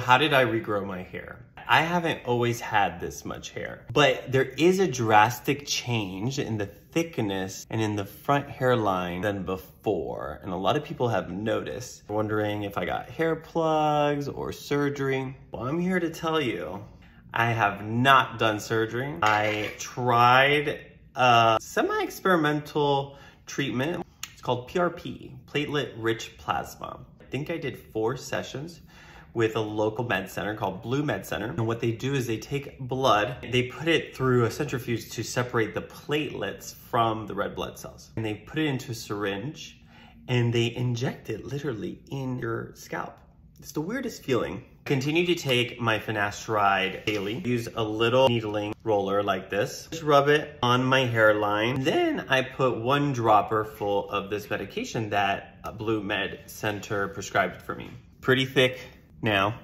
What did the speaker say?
how did I regrow my hair? I haven't always had this much hair, but there is a drastic change in the thickness and in the front hairline than before. And a lot of people have noticed, wondering if I got hair plugs or surgery. Well, I'm here to tell you, I have not done surgery. I tried a semi-experimental treatment. It's called PRP, platelet-rich plasma. I think I did 4 sessions with a local med center called Blue Med Center. And what they do is they take blood, they put it through a centrifuge to separate the platelets from the red blood cells. And they put it into a syringe and they inject it literally in your scalp. It's the weirdest feeling. Continue to take my finasteride daily. Use a little needling roller like this. Just rub it on my hairline. Then I put 1 dropper full of this medication that Blue Med Center prescribed for me. Pretty thick now.